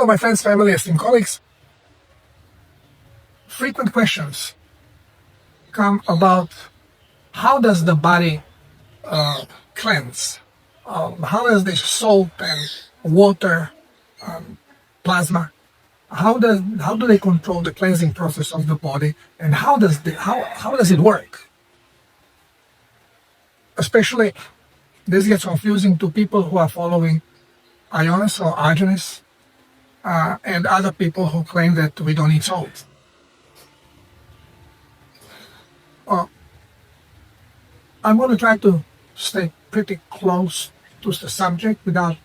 Hello, my friends, family, esteemed colleagues. Frequent questions come about how does the body cleanse? How does the salt and water, plasma, how do they control the cleansing process of the body, and how does it work? Especially, this gets confusing to people who are following Ionis or Argenis, and other people who claim that we don't need salt. I'm going to try to stay pretty close to the subject without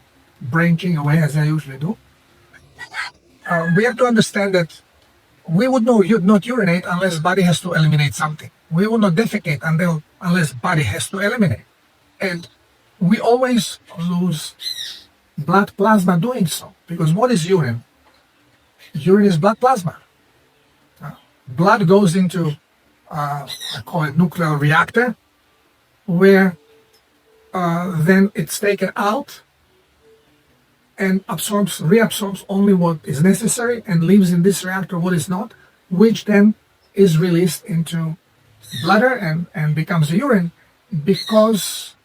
branching away as I usually do. We have to understand that we would not urinate unless body has to eliminate something. We will not defecate unless body has to eliminate. And we always lose blood plasma doing so. Because what is urine? Urine is blood plasma. Blood goes into, I call it nuclear reactor, where then it's taken out and reabsorbs only what is necessary and leaves in this reactor what is not, which then is released into bladder and becomes urine, because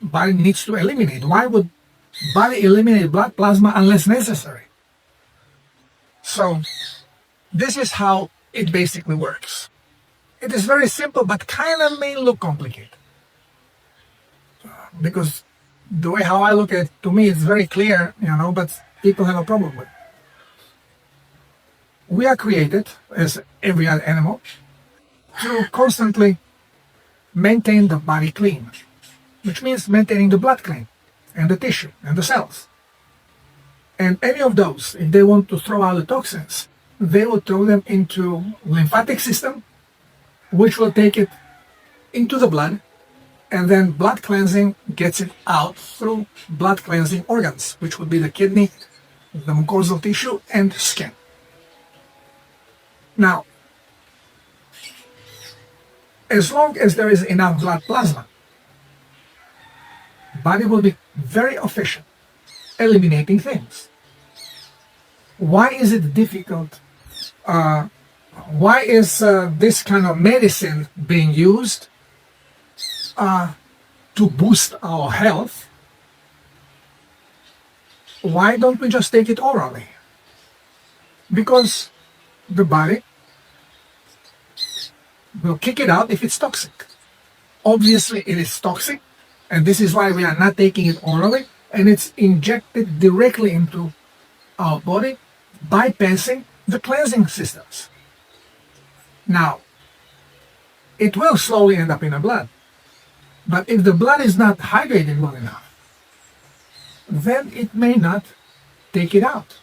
body needs to eliminate. Why would body eliminate blood plasma unless necessary? So this is how it basically works. It is very simple, but kind of may look complicated. Because the way how I look at it, to me, it's very clear, but people have a problem with it. We are created, as every other animal, to constantly maintain the body clean, which means maintaining the blood clean, and the tissue, and the cells. And any of those, if they want to throw out the toxins, they will throw them into lymphatic system, which will take it into the blood, and then blood cleansing gets it out through blood cleansing organs, which would be the kidney, the mucosal tissue, and skin. Now, as long as there is enough blood plasma, body will be very efficient eliminating things. Why is it difficult? Why is this kind of medicine being used to boost our health? Why don't we just take it orally? Because the body will kick it out if it's toxic. Obviously, it is toxic, and this is why we are not taking it orally, and it's injected directly into our body, bypassing the cleansing systems. Now, it will slowly end up in the blood. But if the blood is not hydrated well enough, then it may not take it out.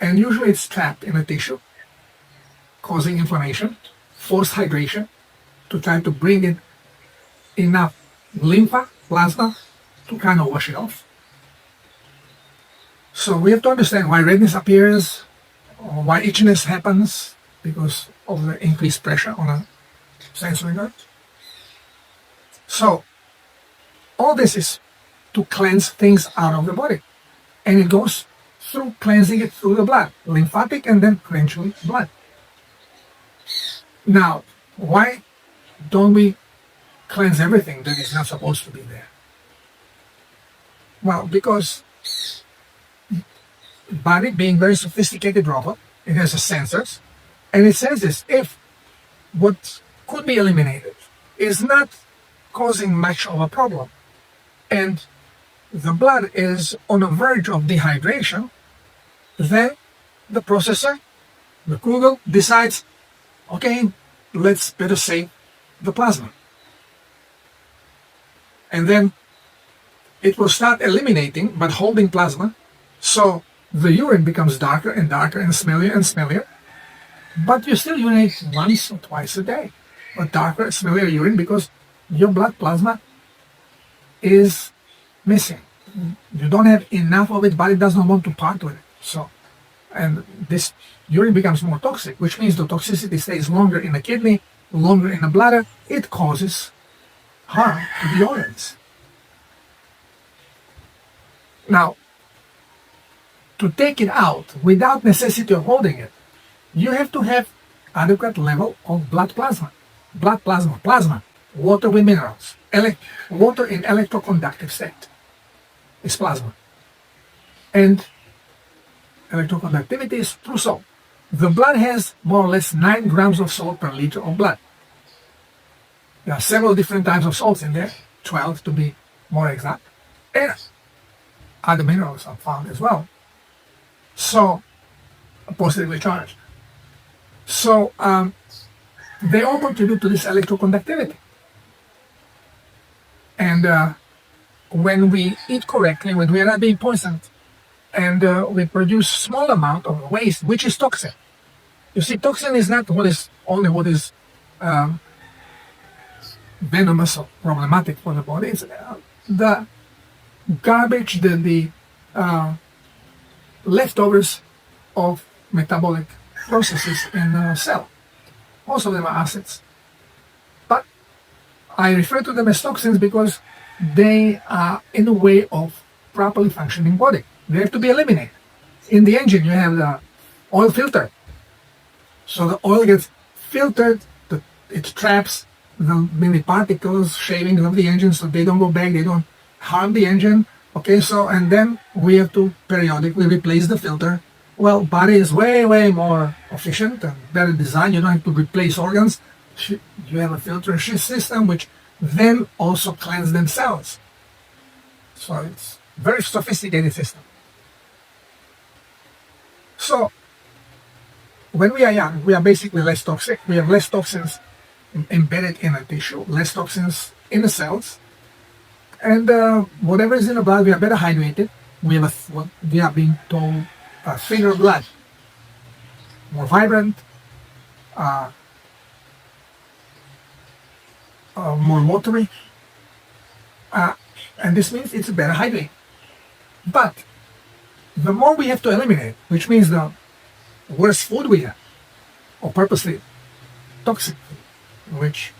And usually it's trapped in a tissue, causing inflammation, forced hydration, to try to bring in enough lymph, plasma, to kind of wash it off. So we have to understand why redness appears, or why itchiness happens, because of the increased pressure on a sensory nerve. So all this is to cleanse things out of the body. And it goes through cleansing it through the blood, lymphatic and then eventually blood. Now, why don't we cleanse everything that is not supposed to be there? Well, because body, being very sophisticated robot, it has sensors, and it says this: if what could be eliminated is not causing much of a problem, and the blood is on the verge of dehydration, then the processor, the Kugel, decides, okay, let's better save the plasma. And then it will start eliminating, but holding plasma, so the urine becomes darker and darker and smellier, but you still urinate once or twice a day. But darker, smellier urine, because your blood plasma is missing. You don't have enough of it, body does not want to part with it. So, and this urine becomes more toxic, which means the toxicity stays longer in the kidney, longer in the bladder. It causes harm to the organs. Now, to take it out without necessity of holding it, you have to have adequate level of blood plasma. Plasma, water with minerals, water in electroconductive state is plasma. And electroconductivity is through salt. The blood has more or less 9 grams of salt per liter of blood. There are several different types of salts in there, 12 to be more exact, and other minerals are found as well. So, positively charged. So, they all contribute to this electroconductivity. And when we eat correctly, when we are not being poisoned, and we produce small amount of waste, which is toxin. You see, toxin is not only what is venomous or problematic for the body. It's the garbage, the leftovers of metabolic processes in the cell. Most of them are acids. But I refer to them as toxins because they are in a way of properly functioning body. They have to be eliminated. In the engine, you have the oil filter. So the oil gets filtered, it traps the mini particles, shavings of the engine so they don't go back, they don't harm the engine. Okay, so, and then we have to periodically replace the filter. Well, body is way, way more efficient and better designed. You don't have to replace organs. You have a filtration system which then also cleanse themselves. So it's a very sophisticated system. So, when we are young, we are basically less toxic. We have less toxins embedded in a tissue, less toxins in the cells. And whatever is in the blood, we are better hydrated. We have what we are being told, a thinner blood, more vibrant, more watery. And this means it's a better hydrate. But the more we have to eliminate, which means the worse food we have, or purposely toxic food, which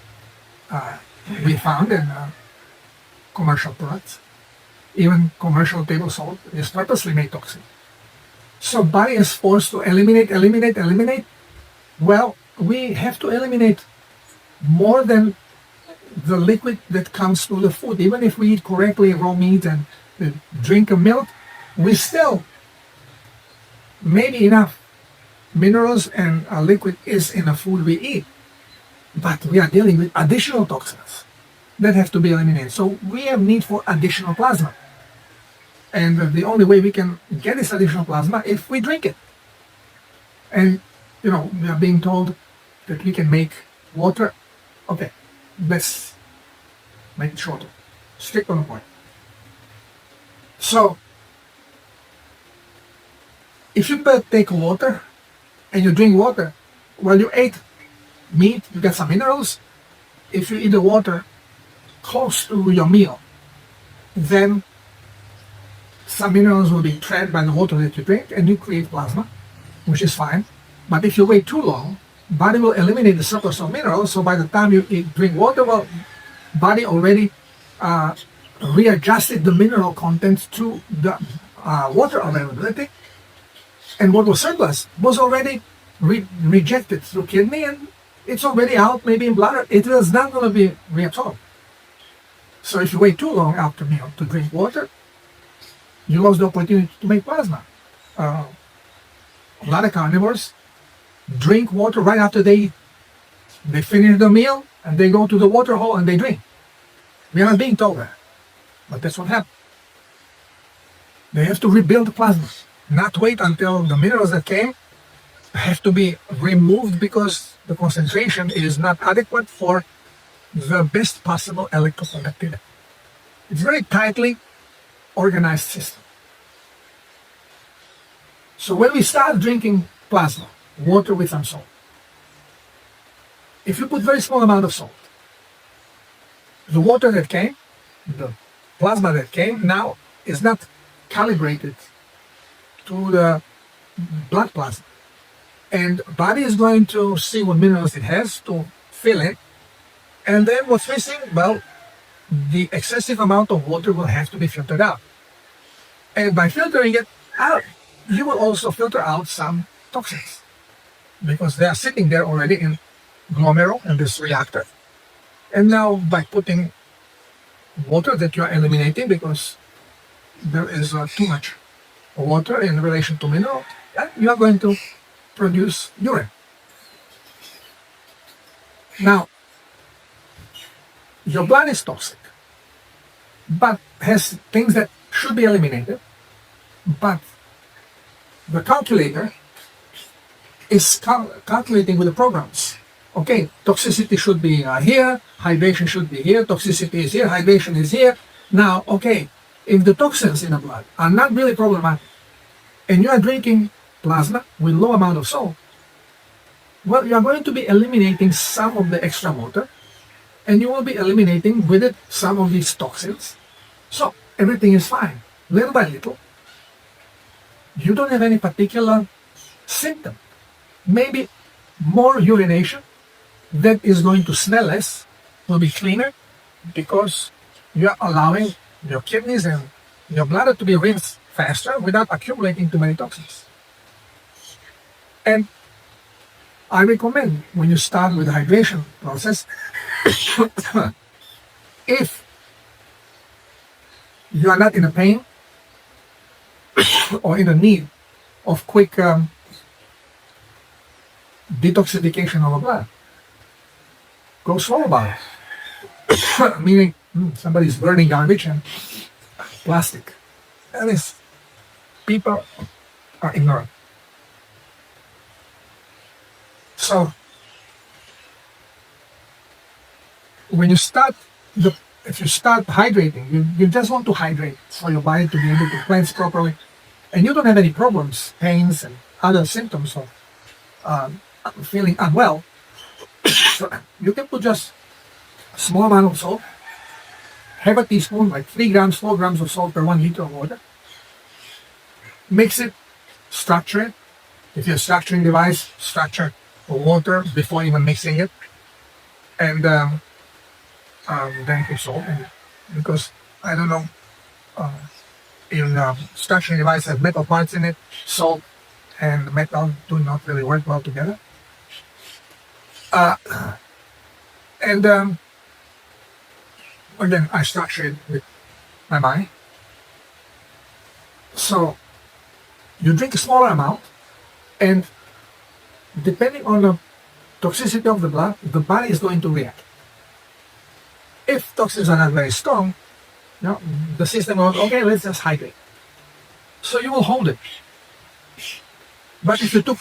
we found in commercial products. Even commercial table salt is purposely made toxic. So body is forced to eliminate. Well, we have to eliminate more than the liquid that comes through the food. Even if we eat correctly raw meat and drink a milk, we still maybe enough minerals and liquid is in the food we eat, but we are dealing with additional toxins that have to be eliminated. So we have need for additional plasma, and the only way we can get this additional plasma if we drink it. And we are being told that we can make water. Okay, let's make it shorter, strict on the point. So if you take water and you drink water, well, you ate meat, you get some minerals. If you eat the water close to your meal, then some minerals will be trapped by the water that you drink and you create plasma, which is fine. But if you wait too long, body will eliminate the surplus of minerals. So by the time you drink water, well, body already readjusted the mineral content to the water availability. And what was surplus was already rejected through kidney, and it's already out maybe in bladder. It is not going to be reabsorbed. So if you wait too long after meal to drink water, you lost the opportunity to make plasma. A lot of carnivores drink water right after they eat. They finish the meal and they go to the water hole and they drink. We are not being told that, but that's what happened. They have to rebuild the plasma, not wait until the minerals that came have to be removed because the concentration is not adequate for the best possible electroconductivity. It's a very tightly organized system. So when we start drinking plasma, water with some salt, if you put very small amount of salt, the water that came, the plasma that came, now is not calibrated to the blood plasma. And body is going to see what minerals it has to fill it. And then what's missing? Well, the excessive amount of water will have to be filtered out. And by filtering it out, you will also filter out some toxins because they are sitting there already in glomerule in this reactor. And now by putting water that you are eliminating because there is too much water in relation to mineral, you are going to produce urine. Now, your blood is toxic, but has things that should be eliminated, but the calculator is calculating with the programs. Okay, toxicity should be here, hydration should be here, toxicity is here, hydration is here. Now, okay, if the toxins in the blood are not really problematic, and you are drinking plasma with low amount of salt, well, you are going to be eliminating some of the extra water, and you will be eliminating with it some of these toxins. So everything is fine. Little by little, you don't have any particular symptom. Maybe more urination that is going to smell less, will be cleaner, because you are allowing your kidneys and your bladder to be rinsed faster without accumulating too many toxins. And I recommend when you start with the hydration process, if you are not in a pain or in a need of quick detoxification of the blood, go slow about it. Meaning somebody's burning garbage and plastic. That is, people are ignorant. So when you start if you start hydrating, you just want to hydrate for your body to be able to cleanse properly, and you don't have any problems, pains, and other symptoms of feeling unwell, you can put just a small amount of salt, have a teaspoon, like 3 grams, 4 grams of salt per 1 liter of water, mix it, structure it. If you're structuring device, structure water before even mixing it, and then put salt in it. Because I don't know, in structuring device have metal parts in it, salt and metal do not really work well together. And again, I structure it with my mind. So you drink a smaller amount, and depending on the toxicity of the blood, the body is going to react. If toxins are not very strong, the system goes, okay, let's just hydrate. So you will hold it. But if you took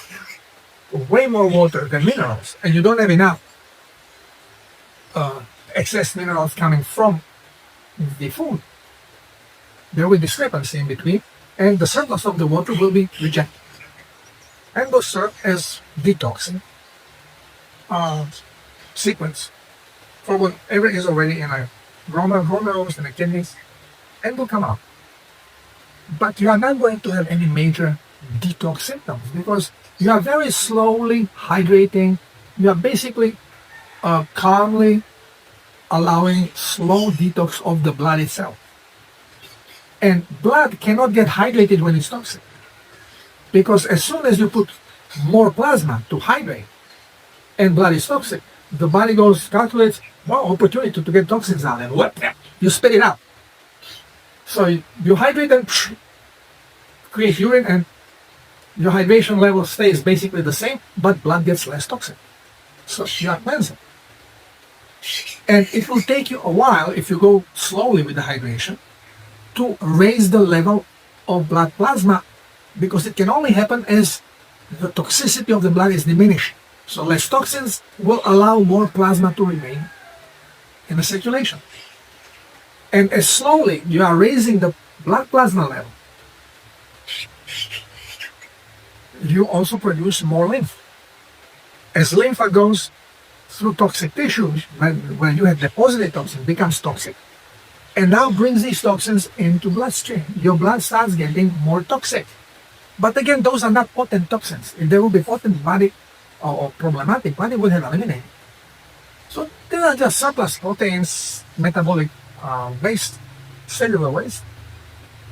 way more water than minerals, and you don't have enough excess minerals coming from the food, there will be discrepancy in between, and the surplus of the water will be rejected and will serve as detoxing sequence for whatever is already in a glomerulus and the kidneys, and will come out. But you are not going to have any major detox symptoms because you are very slowly hydrating. You are basically calmly allowing slow detox of the blood itself. And blood cannot get hydrated when it's toxic, because as soon as you put more plasma to hydrate and blood is toxic, the body goes, calculates, well, opportunity to get toxins out, and what? You spit it out. So you hydrate and create urine, and your hydration level stays basically the same, but blood gets less toxic. So you are cleansing. And it will take you a while, if you go slowly with the hydration, to raise the level of blood plasma, because it can only happen as the toxicity of the blood is diminished. So less toxins will allow more plasma to remain in the circulation. And as slowly you are raising the blood plasma level, you also produce more lymph. As lymph goes through toxic tissues, when you have deposited toxin, becomes toxic, and now brings these toxins into bloodstream. Your blood starts getting more toxic. But again, those are not potent toxins. If they will be potent, body or problematic, body would have eliminated. So they are just surplus proteins, metabolic waste, cellular waste.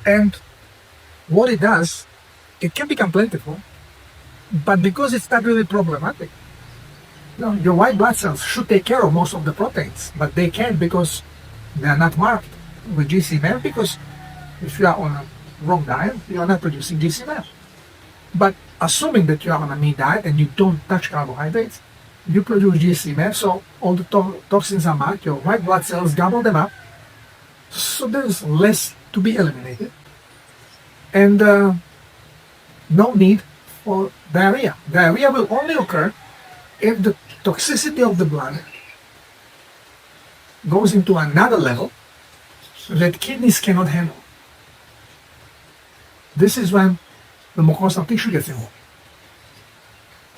And what it does it can become plentiful, but because it's not really problematic, your white blood cells should take care of most of the proteins, but they can't because they are not marked with GCMF, because if you are on a wrong diet, you are not producing GCMF. But assuming that you are on a meat diet and you don't touch carbohydrates, you produce GCMF, so all the toxins are marked, your white blood cells gobble them up, so there's less to be eliminated, and no need for diarrhea. Diarrhea will only occur if the toxicity of the blood goes into another level that kidneys cannot handle. This is when the mucosal tissue gets involved.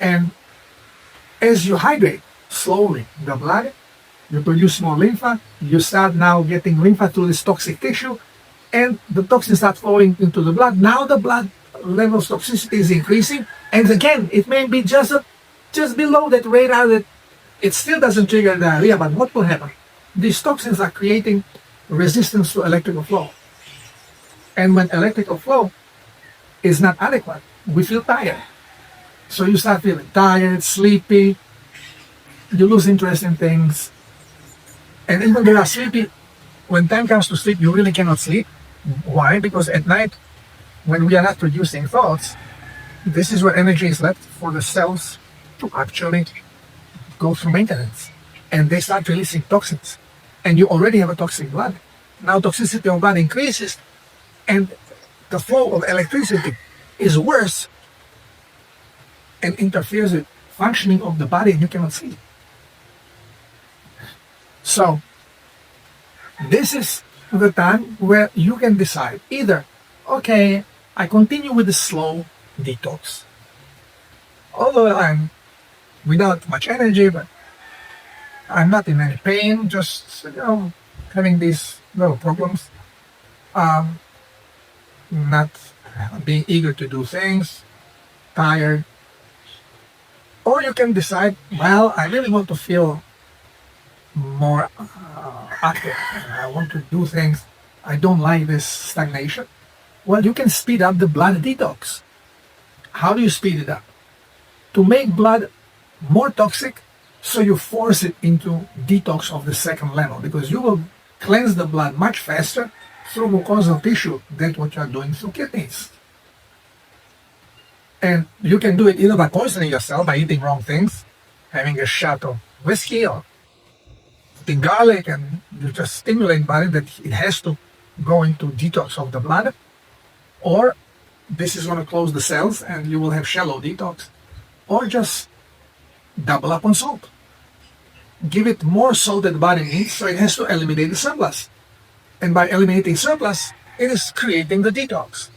And as you hydrate slowly the blood, you produce more lymph, you start now getting lymph through this toxic tissue, and the toxins start flowing into the blood. Now the blood levels toxicity is increasing, and again, it may be just below that radar that it still doesn't trigger diarrhea, but what will happen? These toxins are creating resistance to electrical flow. And when electrical flow is not adequate, we feel tired. So you start feeling tired, sleepy, you lose interest in things. And even when you are sleepy, when time comes to sleep, you really cannot sleep. Why? Because at night, when we are not producing thoughts, this is where energy is left for the cells to actually go through maintenance. And they start releasing toxins. And you already have a toxic blood. Now toxicity of blood increases, and the flow of electricity is worse and interferes with functioning of the body, and you cannot sleep. So this is the time where you can decide either, okay, I continue with the slow detox, although I'm without much energy, but I'm not in any pain, just having these little problems, not being eager to do things, tired. Or you can decide, well, I really want to feel more active. I want to do things. I don't like this stagnation. Well, you can speed up the blood detox. How do you speed it up? To make blood more toxic, so you force it into detox of the second level, because you will cleanse the blood much faster through mucosal tissue than what you are doing through kidneys. And you can do it either by poisoning yourself by eating wrong things, having a shot of whiskey or eating garlic, and you just stimulate body that it has to go into detox of the blood, or this is going to close the cells and you will have shallow detox, or just double up on salt. Give it more salt than the body needs, so it has to eliminate the surplus. And by eliminating surplus, it is creating the detox.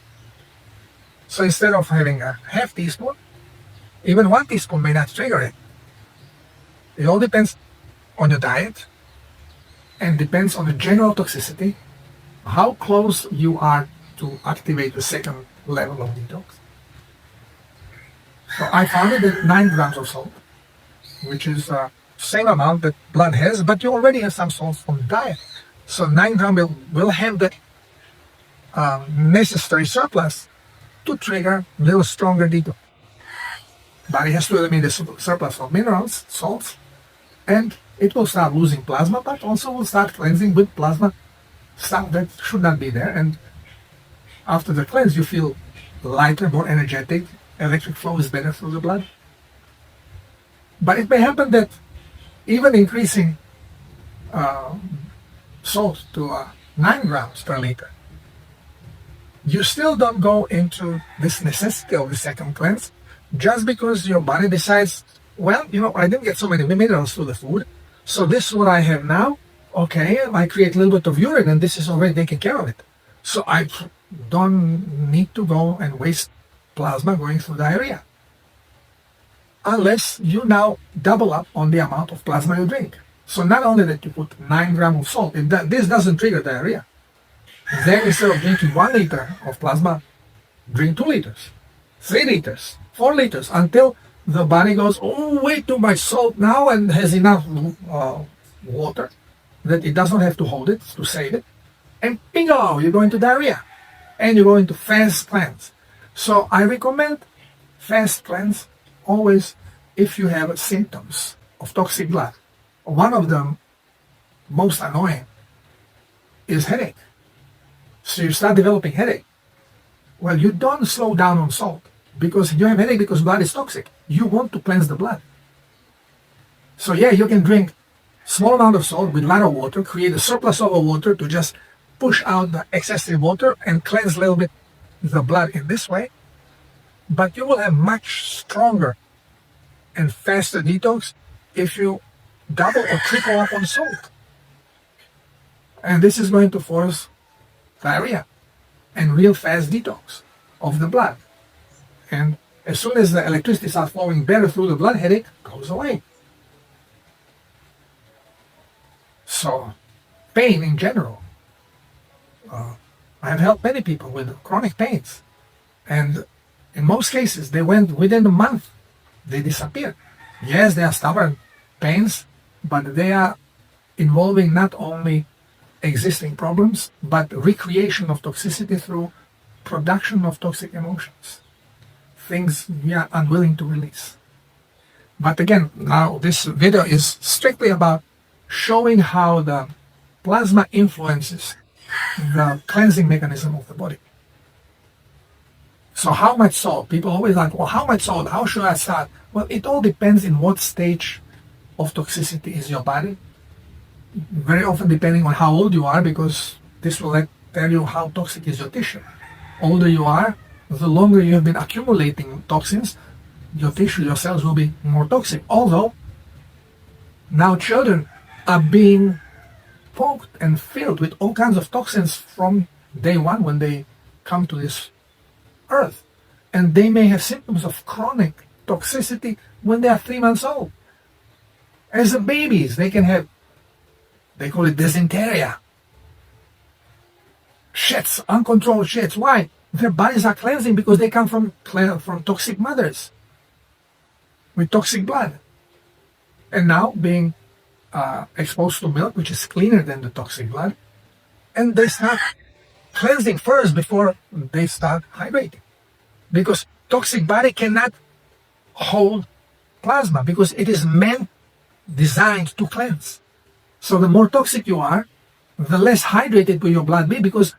So instead of having a half teaspoon, even 1 teaspoon may not trigger it. It all depends on your diet and depends on the general toxicity, how close you are to activate the second level of detox. So I found it at 9 grams of salt, which is the same amount that blood has, but you already have some salt from the diet. So 9 grams will have the necessary surplus to trigger a little stronger detox. Body has to eliminate the surplus of minerals, salts, and it will start losing plasma, but also will start cleansing with plasma stuff that should not be there. And after the cleanse, you feel lighter, more energetic, electric flow is better through the blood. But it may happen that even increasing salt to 9 grams per liter, you still don't go into this necessity of the second cleanse, just because your body decides, well, I didn't get so many minerals through the food, so this is what I have now. Okay, I create a little bit of urine, and this is already taking care of it. So I don't need to go and waste plasma going through diarrhea, unless you now double up on the amount of plasma you drink. So not only that you put 9 grams of salt, this doesn't trigger diarrhea. Then instead of drinking 1 liter of plasma, drink 2 liters, 3 liters, 4 liters, until the body goes, oh, way too much salt now, and has enough water that it doesn't have to hold it, to save it. And bingo, you go into diarrhea. And you go into fast cleanse. So I recommend fast cleanse always if you have symptoms of toxic blood. One of them, most annoying, is headache. So you start developing headache. Well, you don't slow down on salt because you have headache because blood is toxic. You want to cleanse the blood. So yeah, you can drink small amount of salt with a lot of water, create a surplus of water to just push out the excessive water and cleanse a little bit the blood in this way. But you will have much stronger and faster detox if you double or triple up on salt. And this is going to force diarrhea and real fast detox of the blood. And as soon as the electricity starts flowing better through the blood, headache goes away. So, pain in general. I have helped many people with chronic pains. And in most cases, they went within a month, they disappeared. Yes, they are stubborn pains, but they are involving not only existing problems, but recreation of toxicity through production of toxic emotions, things we are unwilling to release. But again, now this video is strictly about showing how the plasma influences the cleansing mechanism of the body. So how much salt? People always like, well, how much salt? How should I start? Well, it all depends in what stage of toxicity is your body. Very often depending on how old you are, because this will tell you how toxic is your tissue. Older you are, the longer you have been accumulating toxins, your tissue, your cells will be more toxic. Although, now children are being poked and filled with all kinds of toxins from day one when they come to this earth. And they may have symptoms of chronic toxicity when they are 3 months old. As babies, they can have, they call it dysentery, shits, uncontrolled shits. Why? Their bodies are cleansing because they come from toxic mothers with toxic blood. And now being exposed to milk, which is cleaner than the toxic blood, and they start cleansing first before they start hydrating. Because toxic body cannot hold plasma because it is designed to cleanse. So the more toxic you are, the less hydrated will your blood be, because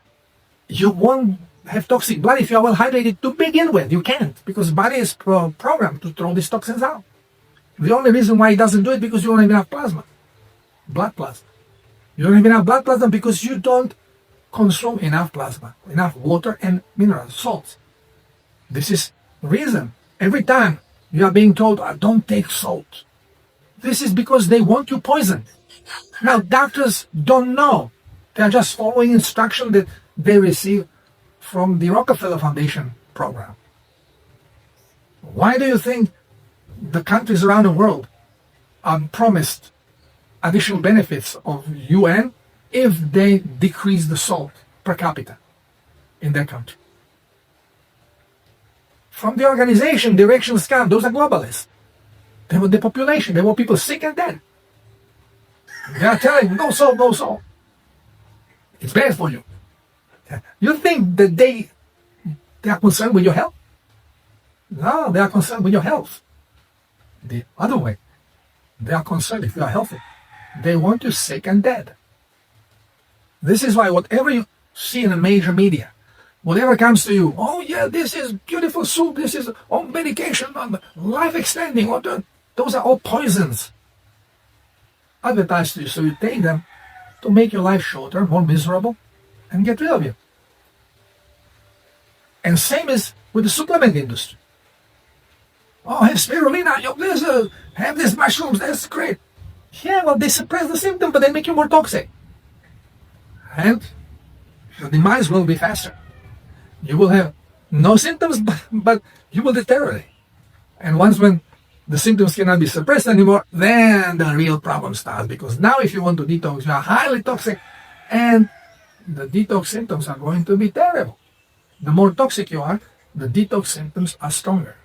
you won't have toxic blood if you are well hydrated to begin with. You can't, because body is programmed to throw these toxins out. The only reason why it doesn't do it because you don't have enough plasma, blood plasma. You don't have enough blood plasma because you don't consume enough plasma, enough water and minerals, salts. This is the reason. Every time you are being told, don't take salt, this is because they want you poisoned. Now, doctors don't know. They are just following instruction that they receive from the Rockefeller Foundation program. Why do you think the countries around the world are promised additional benefits of UN if they decrease the salt per capita in their country? From the organization, Directions Count, those are globalists. They want the population, they want people sick and dead. They are telling, no salt, no salt. It's bad for you. You think that they are concerned with your health? No, they are concerned with your health. The other way, they are concerned if you are healthy. They want you sick and dead. This is why whatever you see in the major media, whatever comes to you, oh yeah, this is beautiful soup, this is on medication, on life extending, those are all poisons advertised to you, so you take them to make your life shorter, more miserable, and get rid of you. And same is with the supplement industry. Oh, have spirulina, have these mushrooms, that's great. Yeah, well, they suppress the symptom, but they make you more toxic. And your demise will be faster. You will have no symptoms, but you will deteriorate. And once when the symptoms cannot be suppressed anymore, then the real problem starts. Because now if you want to detox, you are highly toxic, and the detox symptoms are going to be terrible. The more toxic you are, the detox symptoms are stronger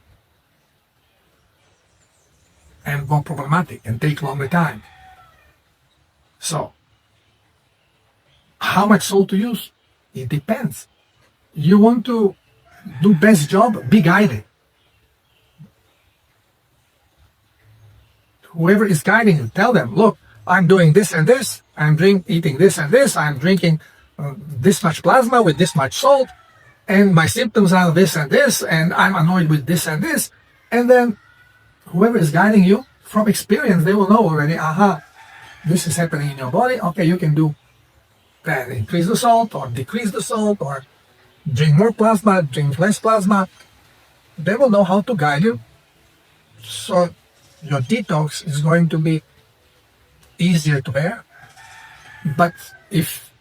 and more problematic and take longer time. So, how much salt to use? It depends. You want to do best job, be guided. Whoever is guiding you, tell them, look, I'm doing this and this, I'm eating this and this, I'm drinking this much plasma with this much salt, and my symptoms are this and this, and I'm annoyed with this and this. And then whoever is guiding you, from experience, they will know already, aha, this is happening in your body, okay, you can do that, increase the salt, or decrease the salt, or drink more plasma, drink less plasma. They will know how to guide you. So your detox is going to be easier to bear. But if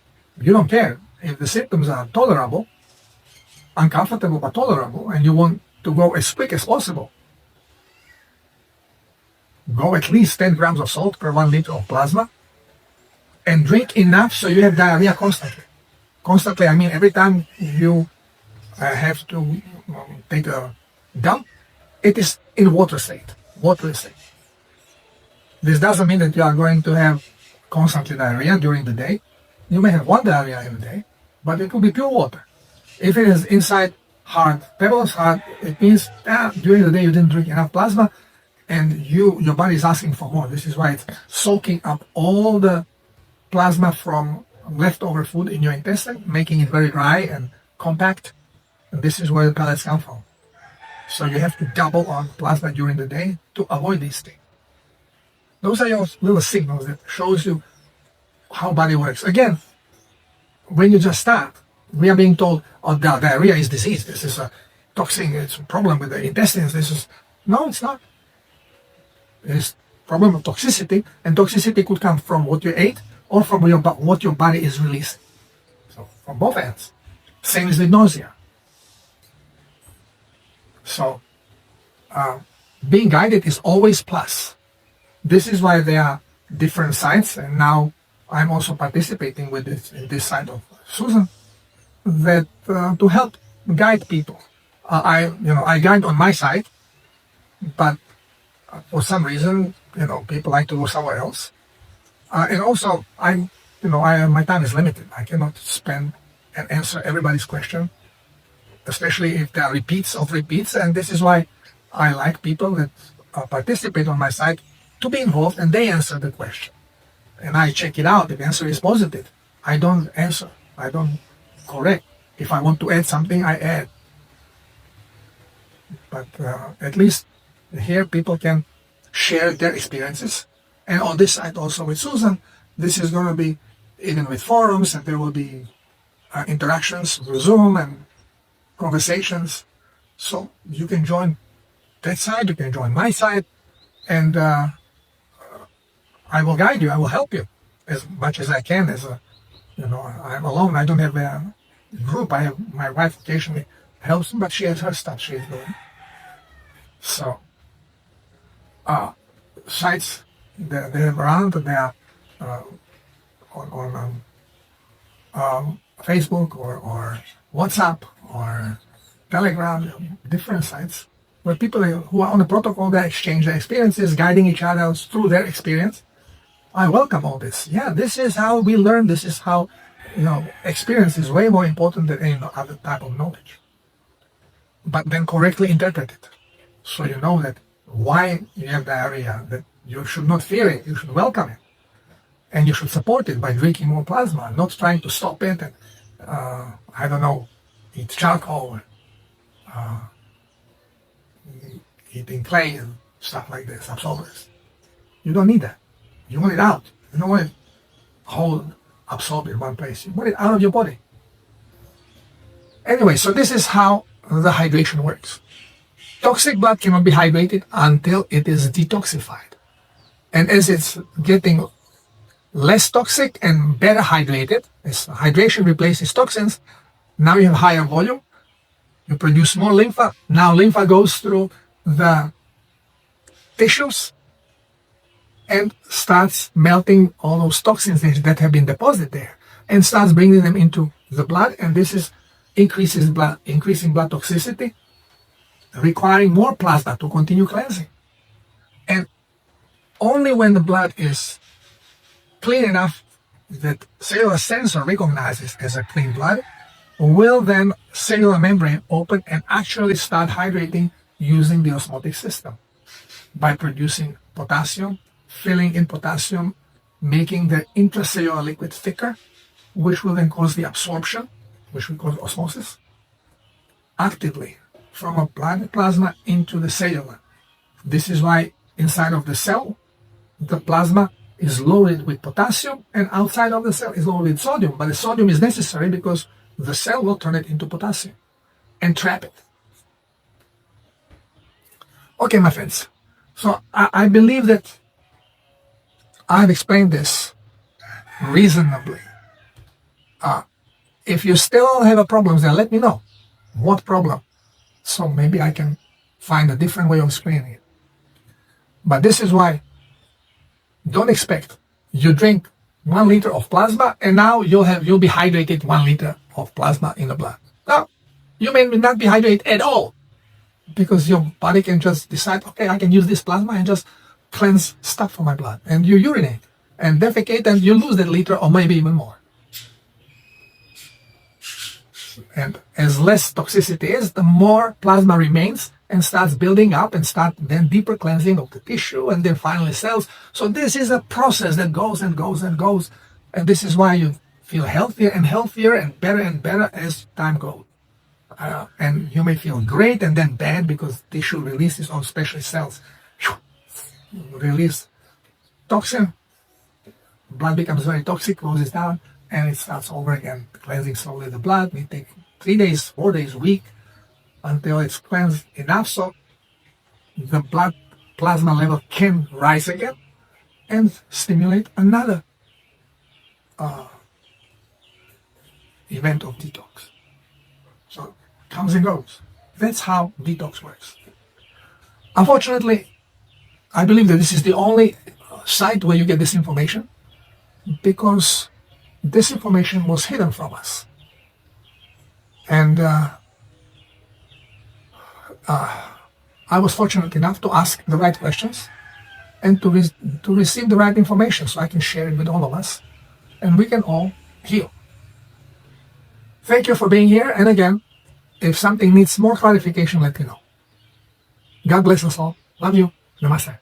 you don't care, if the symptoms are tolerable, uncomfortable but tolerable, and you want to go as quick as possible, go at least 10 grams of salt per 1 liter of plasma, and drink enough so you have diarrhea constantly. Constantly, I mean every time you have to take a dump, it is in water state. Water state. This doesn't mean that you are going to have constantly diarrhea during the day. You may have one diarrhea in a day, but it will be pure water. If it is inside hard, pebbles hard, it means during the day you didn't drink enough plasma, and your body is asking for more. This is why it's soaking up all the plasma from leftover food in your intestine, making it very dry and compact. And this is where the pellets come from. So you have to double on plasma during the day to avoid these things. Those are your little signals that shows you how body works. Again, when you just start, we are being told, oh, diarrhea is disease. This is a toxin. It's a problem with the intestines. No, it's not. It's a problem of toxicity, and toxicity could come from what you ate or from what your body is releasing. So from both ends. Same as with nausea. So being guided is always plus. This is why there are different sites, and now I'm also participating with this side of Susan, that to help guide people. I guide on my side, but for some reason, people like to go somewhere else. And also, my time is limited. I cannot spend and answer everybody's question, especially if there are repeats of repeats. And this is why I like people that participate on my site to be involved, and they answer the question. And I check it out. If the answer is positive, I don't answer. I don't correct. If I want to add something, I add. But at least here people can share their experiences. And on this side also with Susan, this is going to be even with forums, and there will be interactions through Zoom and conversations. So you can join that side, you can join my side, and I will guide you, I will help you as much as I can. I'm alone, I don't have a group. I have my wife occasionally helps, but she has her stuff she's doing. So sites they're around, they are on Facebook or WhatsApp or Telegram, different sites where people who are on the protocol, they exchange their experiences, guiding each other through their experience. I welcome all this. Yeah, this is how we learn. This is how, experience is way more important than any other type of knowledge. But then correctly interpret it. So you know that why you have diarrhea, that you should not fear it, you should welcome it. And you should support it by drinking more plasma, not trying to stop it and, eat charcoal, eating clay and stuff like this, absorbers. You don't need that. You want it out. You don't want it hold, absorb in one place. You want it out of your body. Anyway, so this is how the hydration works. Toxic blood cannot be hydrated until it is detoxified. And as it's getting less toxic and better hydrated, as hydration replaces toxins, now you have higher volume, you produce more lymph. Now lymph goes through the tissues and starts melting all those toxins that have been deposited there, and starts bringing them into the blood, and this is increasing blood toxicity, requiring more plasma to continue cleansing. And only when the blood is clean enough that cellular sensor recognizes as a clean blood, will then cellular membrane open and actually start hydrating using the osmotic system by producing potassium, filling in potassium, making the intracellular liquid thicker, which will then cause the absorption, which we call osmosis, actively from a blood plasma into the cellular. This is why inside of the cell, the plasma is loaded with potassium, and outside of the cell is loaded with sodium. But the sodium is necessary because the cell will turn it into potassium and trap it. Okay, my friends. So I believe that I've explained this reasonably. If you still have a problem, then let me know. What problem? So maybe I can find a different way of explaining it. But this is why don't expect you drink 1 liter of plasma and now you'll be hydrated 1 liter of plasma in the blood. Now, you may not be hydrated at all because your body can just decide, okay, I can use this plasma and just cleanse stuff from my blood. And you urinate and defecate and you lose that liter or maybe even more. And as less toxicity is, the more plasma remains and starts building up and start then deeper cleansing of the tissue and then finally cells. So this is a process that goes and goes and goes. And this is why you feel healthier and better as time goes. And you may feel great and then bad because tissue releases on especially cells. Release toxin, blood becomes very toxic, closes down, and it starts over again, cleansing slowly the blood. We take 3 days, 4 days, a week, until it's cleansed enough so the blood plasma level can rise again and stimulate another event of detox. So it comes and goes. That's how detox works. Unfortunately, I believe that this is the only site where you get this information because this information was hidden from us. And I was fortunate enough to ask the right questions and to receive the right information so I can share it with all of us and we can all heal. Thank you for being here. And again, if something needs more clarification, let me know. God bless us all. Love you. Namaste.